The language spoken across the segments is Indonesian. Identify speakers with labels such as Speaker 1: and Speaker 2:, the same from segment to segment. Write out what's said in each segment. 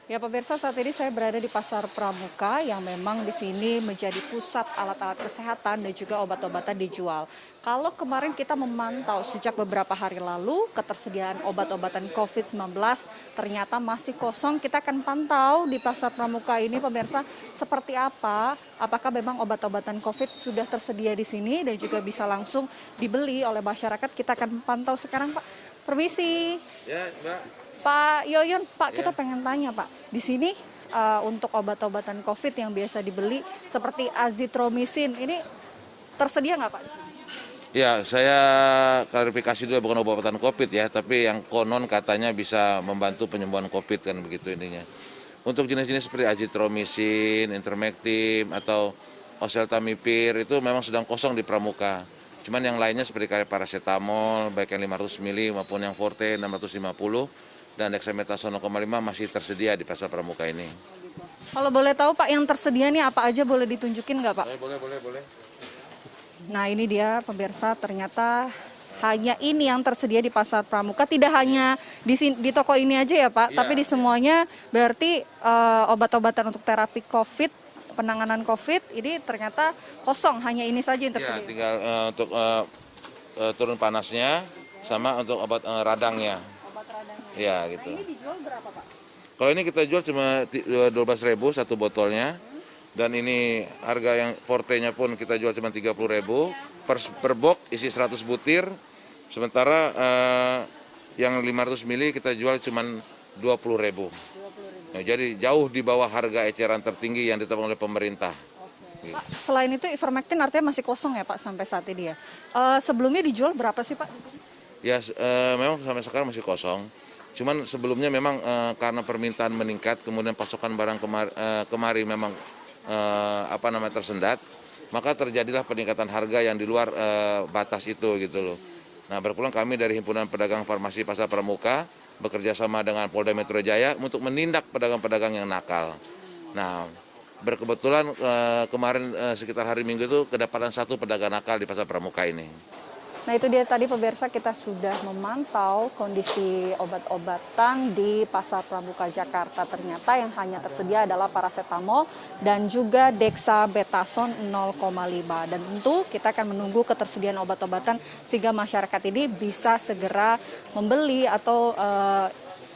Speaker 1: Ya pemirsa, saat ini saya berada di Pasar Pramuka yang memang di sini menjadi pusat alat-alat kesehatan dan juga obat-obatan dijual. Kalau kemarin kita memantau sejak beberapa hari lalu ketersediaan obat-obatan COVID-19 ternyata masih kosong. Kita akan pantau di Pasar Pramuka ini pemirsa seperti apa. Apakah memang obat-obatan COVID sudah tersedia di sini dan juga bisa langsung dibeli oleh masyarakat. Kita akan pantau sekarang Pak. Permisi.
Speaker 2: Ya, Mbak.
Speaker 1: Pak Yoyon, Pak kita
Speaker 2: Ya.
Speaker 1: pengen tanya Pak, di sini untuk obat-obatan COVID yang biasa dibeli seperti azitromisin, ini tersedia nggak Pak?
Speaker 2: Ya, saya klarifikasi dulu bukan obat-obatan COVID ya, tapi yang konon katanya bisa membantu penyembuhan COVID kan begitu intinya. Untuk jenis-jenis seperti azitromisin, intermectin atau oseltamivir itu memang sedang kosong di Pramuka. Cuman yang lainnya seperti kayak paracetamol, baik yang 500 mili maupun yang forte 650 dan dexamethasone 0,5 masih tersedia di Pasar Pramuka ini.
Speaker 1: Kalau boleh tahu Pak yang tersedia nih apa aja boleh ditunjukin nggak Pak?
Speaker 2: Boleh.
Speaker 1: Nah ini dia pemirsa ternyata hanya ini yang tersedia di Pasar Pramuka, tidak hanya di toko ini aja ya Pak,
Speaker 2: Iya,
Speaker 1: tapi di semuanya berarti obat-obatan untuk terapi COVID, penanganan COVID ini ternyata kosong, hanya ini saja yang
Speaker 2: ya
Speaker 1: tersedia.
Speaker 2: tinggal untuk turun panasnya sama untuk obat radangnya.
Speaker 1: Obat radangnya.
Speaker 2: Ya
Speaker 1: Nah
Speaker 2: gitu.
Speaker 1: ini dijual berapa Pak?
Speaker 2: Kalau ini kita jual cuma 12.000 satu botolnya. Dan ini harga yang fortenya pun kita jual cuma 30.000 per box isi 100 butir. Sementara yang 500 mili kita jual cuma 20.000. Nah, jadi jauh di bawah harga eceran tertinggi yang ditetapkan oleh pemerintah.
Speaker 1: Pak, selain itu ivermectin artinya masih kosong ya Pak sampai saat ini ya. Sebelumnya dijual berapa sih Pak?
Speaker 2: Ya, memang sampai sekarang masih kosong. Cuman sebelumnya memang karena permintaan meningkat, kemudian pasokan barang kemari memang tersendat, maka terjadilah peningkatan harga yang di luar batas itu gitu loh. Nah, berpulang kami dari Himpunan Pedagang Farmasi Pasar Pramuka bekerja sama dengan Polda Metro Jaya untuk menindak pedagang-pedagang yang nakal. Nah, berkebetulan kemarin sekitar hari Minggu itu kedapatan satu pedagang nakal di Pasar Pramuka ini.
Speaker 1: Nah itu dia tadi pemirsa kita sudah memantau kondisi obat-obatan di Pasar Pramuka Jakarta. Ternyata yang hanya tersedia adalah paracetamol dan juga dexamethasone 0,5. Dan tentu kita akan menunggu ketersediaan obat-obatan sehingga masyarakat ini bisa segera membeli atau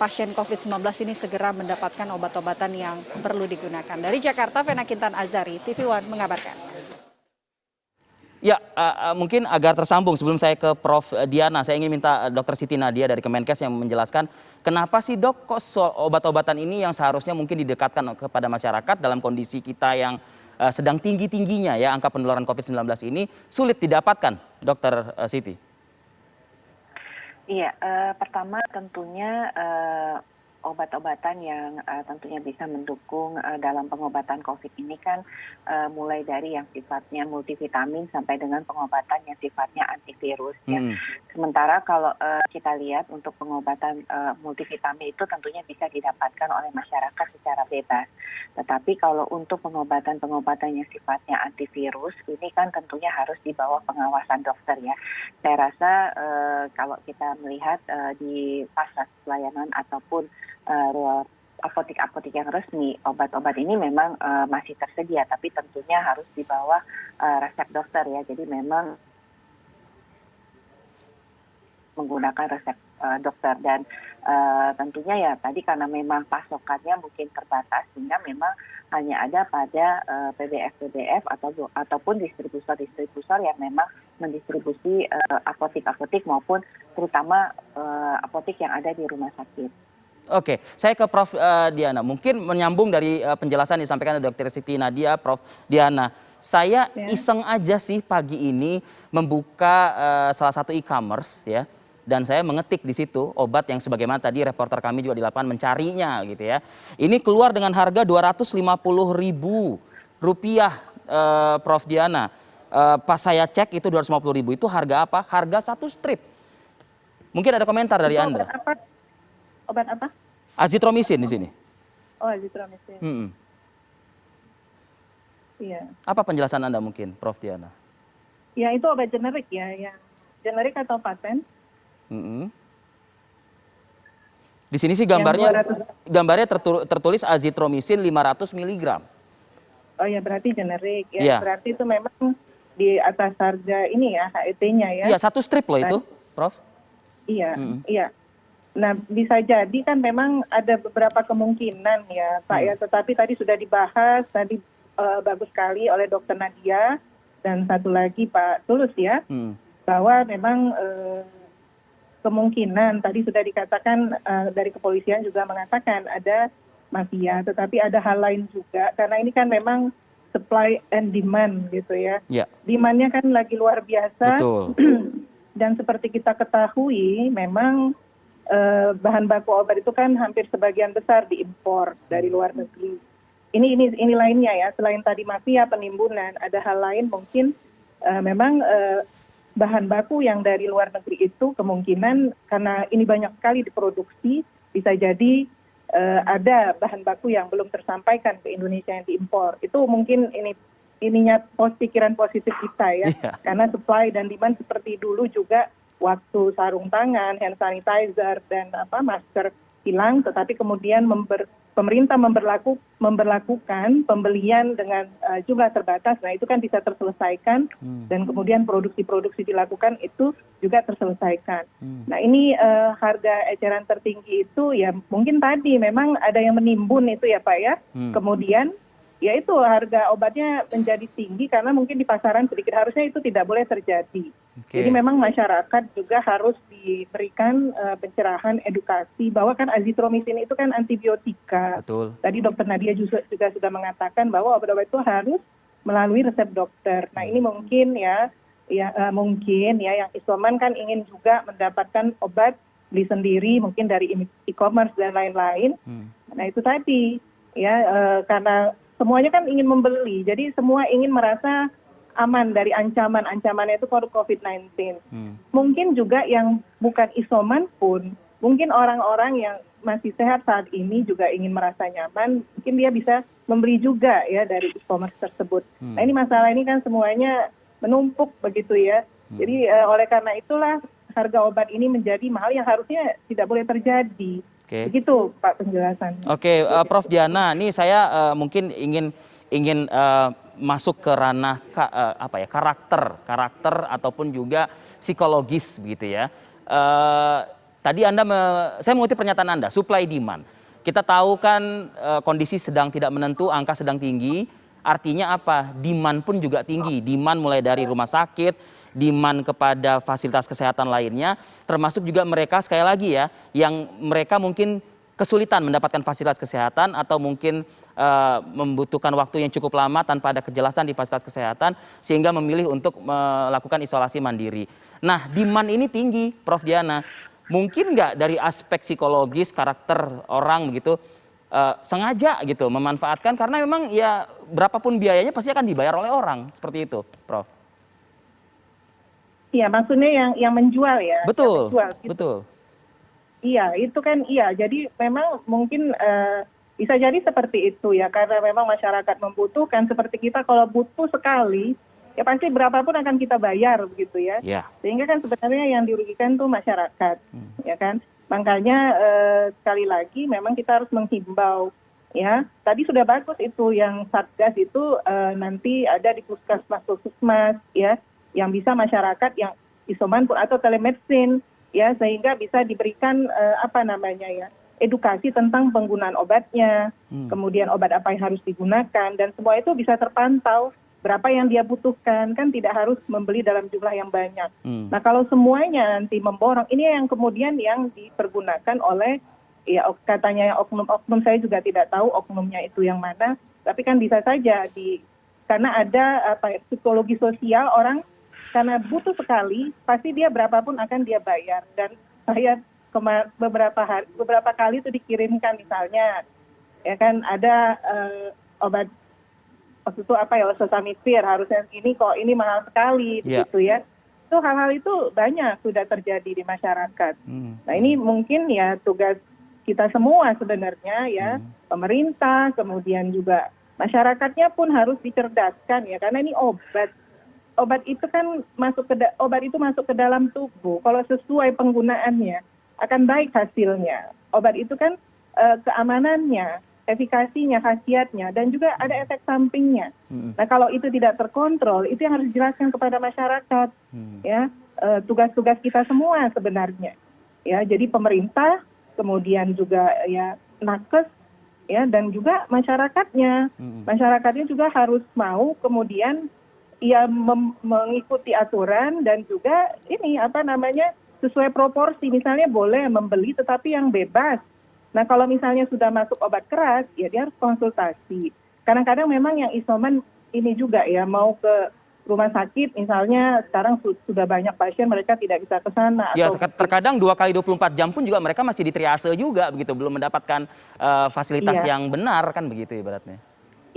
Speaker 1: pasien COVID-19 ini segera mendapatkan obat-obatan yang perlu digunakan. Dari Jakarta, Vena Kintan Azari, TV One mengabarkan.
Speaker 3: Ya, mungkin agar tersambung sebelum saya ke Prof. Diana, saya ingin minta Dr. Siti Nadia dari Kemenkes yang menjelaskan kenapa sih dok kok obat-obatan ini yang seharusnya mungkin didekatkan kepada masyarakat dalam kondisi kita yang sedang tinggi-tingginya ya angka penularan COVID-19 ini sulit didapatkan, Dr. Siti.
Speaker 4: Iya, pertama tentunya obat-obatan yang tentunya bisa mendukung dalam pengobatan COVID ini kan mulai dari yang sifatnya multivitamin sampai dengan pengobatan yang sifatnya antivirus. Ya. Sementara kalau kita lihat untuk pengobatan multivitamin itu tentunya bisa didapatkan oleh masyarakat secara bebas. Tetapi kalau untuk pengobatan-pengobatan yang sifatnya antivirus ini kan tentunya harus di bawah pengawasan dokter ya. Saya rasa kalau kita melihat di pasar pelayanan ataupun apotek-apotek yang resmi, obat-obat ini memang masih tersedia, tapi tentunya harus di bawah resep dokter ya. Jadi memang menggunakan resep dokter dan tentunya ya tadi karena memang pasokannya mungkin terbatas sehingga memang hanya ada pada PBF ataupun distributor yang memang mendistribusi apotek-apotek maupun terutama apotek yang ada di rumah sakit.
Speaker 3: Oke, saya ke Prof. Diana. Mungkin menyambung dari penjelasan yang disampaikan oleh Dr. Siti Nadia, Prof. Diana. Saya iseng aja sih pagi ini membuka salah satu e-commerce ya. Dan saya mengetik di situ obat yang sebagaimana tadi reporter kami juga di lapangan mencarinya gitu ya. Ini keluar dengan harga Rp250.000, Prof. Diana. Pas saya cek itu Rp250.000 itu harga apa? Harga satu strip. Mungkin ada komentar dari Anda.
Speaker 5: Obat apa?
Speaker 3: Azitromisin di sini.
Speaker 5: Oh, azitromisin. Iya.
Speaker 3: Apa penjelasan Anda mungkin, Prof. Diana?
Speaker 5: Ya, itu obat generik ya, yang generik atau paten.
Speaker 3: Di sini sih
Speaker 5: Yang
Speaker 3: gambarnya tertulis azitromisin 500 mg.
Speaker 5: Oh ya, berarti generik ya.
Speaker 3: Iya.
Speaker 5: Berarti itu memang di atas harga ini ya, HET-nya ya.
Speaker 3: Iya, satu strip loh itu, Prof.
Speaker 5: Iya, iya. Nah, bisa jadi kan memang ada beberapa kemungkinan ya, Pak ya. Tetapi tadi sudah dibahas tadi bagus sekali oleh Dokter Nadia dan satu lagi Pak Tulus ya, bahwa memang kemungkinan tadi sudah dikatakan dari kepolisian juga mengatakan ada mafia, tetapi ada hal lain juga karena ini kan memang supply and demand gitu ya.
Speaker 3: Ya.
Speaker 5: Demandnya kan lagi luar biasa.
Speaker 3: Betul.
Speaker 5: Dan seperti kita ketahui memang bahan baku obat itu kan hampir sebagian besar diimpor dari luar negeri. Ini lainnya ya, selain tadi mafia penimbunan, ada hal lain mungkin memang bahan baku yang dari luar negeri itu kemungkinan karena ini banyak sekali diproduksi, bisa jadi ada bahan baku yang belum tersampaikan ke Indonesia yang diimpor. Itu mungkin ininya pikiran positif kita ya.
Speaker 3: Yeah.
Speaker 5: Karena supply dan demand seperti dulu juga waktu sarung tangan, hand sanitizer dan masker hilang, tetapi kemudian pemerintah memberlakukan pembelian dengan jumlah terbatas. Nah, itu kan bisa terselesaikan dan kemudian produksi-produksi dilakukan itu juga terselesaikan. Nah, ini harga eceran tertinggi itu ya mungkin tadi memang ada yang menimbun itu ya Pak ya. Kemudian ya itu harga obatnya menjadi tinggi karena mungkin di pasaran sedikit, harusnya itu tidak boleh terjadi.
Speaker 3: Okay.
Speaker 5: Jadi memang masyarakat juga harus diberikan pencerahan edukasi bahwa kan azitromisin itu kan antibiotika.
Speaker 3: Betul.
Speaker 5: Tadi Dokter Nadia juga sudah mengatakan bahwa obat-obat itu harus melalui resep dokter. Nah ini mungkin mungkin yang isoman kan ingin juga mendapatkan obat beli sendiri mungkin dari e-commerce dan lain-lain. Nah itu tadi ya karena semuanya kan ingin membeli, jadi semua ingin merasa aman dari ancamannya itu COVID-19. Mungkin juga yang bukan isoman pun, mungkin orang-orang yang masih sehat saat ini juga ingin merasa nyaman, mungkin dia bisa membeli juga ya dari e-commerce tersebut. Nah ini masalah ini kan semuanya menumpuk begitu ya. Jadi oleh karena itulah harga obat ini menjadi mahal yang harusnya tidak boleh terjadi.
Speaker 3: Okay.
Speaker 5: Begitu Pak penjelasan.
Speaker 3: Oke, Prof Diana, ini saya mungkin ingin masuk ke ranah karakter ataupun juga psikologis begitu ya. Tadi saya mengutip pernyataan Anda, supply demand. Kita tahu kan kondisi sedang tidak menentu, angka sedang tinggi. Artinya apa? Demand pun juga tinggi. Demand mulai dari rumah sakit, demand kepada fasilitas kesehatan lainnya, termasuk juga mereka sekali lagi ya, yang mereka mungkin kesulitan mendapatkan fasilitas kesehatan atau mungkin membutuhkan waktu yang cukup lama tanpa ada kejelasan di fasilitas kesehatan sehingga memilih untuk melakukan isolasi mandiri. Nah, demand ini tinggi, Prof Diana. Mungkin nggak dari aspek psikologis karakter orang begitu sengaja gitu memanfaatkan karena memang ya berapapun biayanya pasti akan dibayar oleh orang seperti itu, Prof.
Speaker 5: Iya, maksudnya yang menjual ya.
Speaker 3: Betul,
Speaker 5: yang menjual, gitu.
Speaker 3: Betul.
Speaker 5: Iya, itu kan iya. Jadi memang mungkin bisa jadi seperti itu ya, karena memang masyarakat membutuhkan. Seperti kita kalau butuh sekali, ya pasti berapapun akan kita bayar begitu ya.
Speaker 3: Yeah.
Speaker 5: Sehingga kan sebenarnya yang dirugikan tuh masyarakat, ya kan. Makanya sekali lagi memang kita harus menghimbau. Ya, tadi sudah bagus itu yang Satgas itu nanti ada di puskesmas ya, yang bisa masyarakat yang isoman pun atau telemedicine ya, sehingga bisa diberikan edukasi tentang penggunaan obatnya, kemudian obat apa yang harus digunakan dan semua itu bisa terpantau berapa yang dia butuhkan, kan tidak harus membeli dalam jumlah yang banyak. Nah kalau semuanya nanti memborong, ini yang kemudian yang dipergunakan oleh ya katanya oknum-oknum, saya juga tidak tahu oknumnya itu yang mana, tapi kan bisa saja karena ada psikologi sosial orang karena butuh sekali, pasti dia berapapun akan dia bayar. Dan saya beberapa kali itu dikirimkan misalnya, ya kan ada obat waktu itu Oseltamivir, harusnya ini mahal sekali, begitu ya. Itu hal-hal itu banyak sudah terjadi di masyarakat. Nah ini mungkin ya tugas kita semua sebenarnya ya, pemerintah, kemudian juga masyarakatnya pun harus dicerdaskan ya, karena ini obat itu kan masuk ke dalam tubuh. Kalau sesuai penggunaannya akan baik hasilnya. obat itu kan keamanannya, efikasinya, khasiatnya, dan juga ada efek sampingnya. Nah, kalau itu tidak terkontrol, itu yang harus dijelaskan kepada masyarakat, ya, tugas-tugas kita semua sebenarnya, ya. Jadi pemerintah, kemudian juga ya nakes, ya, dan juga masyarakatnya, masyarakatnya juga harus mau kemudian ya mengikuti aturan dan juga ini apa namanya sesuai proporsi. Misalnya boleh membeli tetapi yang bebas. Nah, kalau misalnya sudah masuk obat keras, ya dia harus konsultasi. Kadang-kadang memang yang isoman ini juga ya, mau ke rumah sakit, misalnya sekarang sudah banyak pasien mereka tidak bisa ke sana.
Speaker 3: Ya, terkadang 2 kali 24 jam pun juga mereka masih di triase juga begitu, belum mendapatkan fasilitas yang benar kan begitu ibaratnya.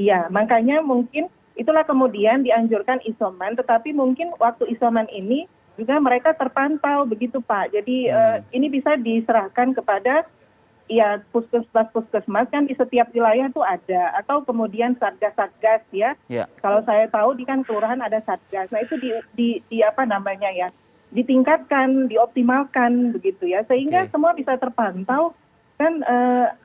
Speaker 5: Iya, makanya mungkin itulah kemudian dianjurkan isoman, tetapi mungkin waktu isoman ini juga mereka terpantau begitu Pak. Jadi ini bisa diserahkan kepada ya puskesmas kan di setiap wilayah tuh ada, atau kemudian satgas ya. Kalau saya tahu di kan kelurahan ada satgas. Nah itu di apa namanya ya, ditingkatkan, dioptimalkan begitu ya, sehingga semua bisa terpantau kan,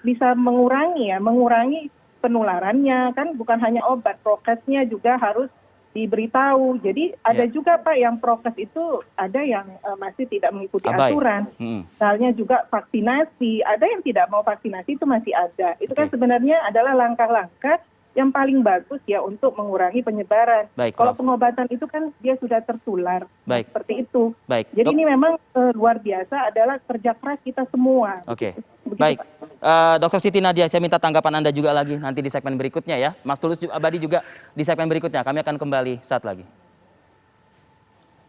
Speaker 5: bisa mengurangi penularannya kan. Bukan hanya obat, prokesnya juga harus diberitahu. Jadi ada juga Pak yang prokes itu ada yang masih tidak mengikuti aturan. Misalnya juga vaksinasi, ada yang tidak mau vaksinasi itu masih ada. Itu kan sebenarnya adalah langkah-langkah yang paling bagus ya untuk mengurangi penyebaran. Kalau pengobatan itu kan dia sudah tertular. Seperti itu. Jadi ini memang luar biasa adalah kerja keras kita semua.
Speaker 3: Baik, Dr. Siti Nadia, saya minta tanggapan Anda juga lagi nanti di segmen berikutnya ya. Mas Tulus Abadi juga di segmen berikutnya. Kami akan kembali saat lagi.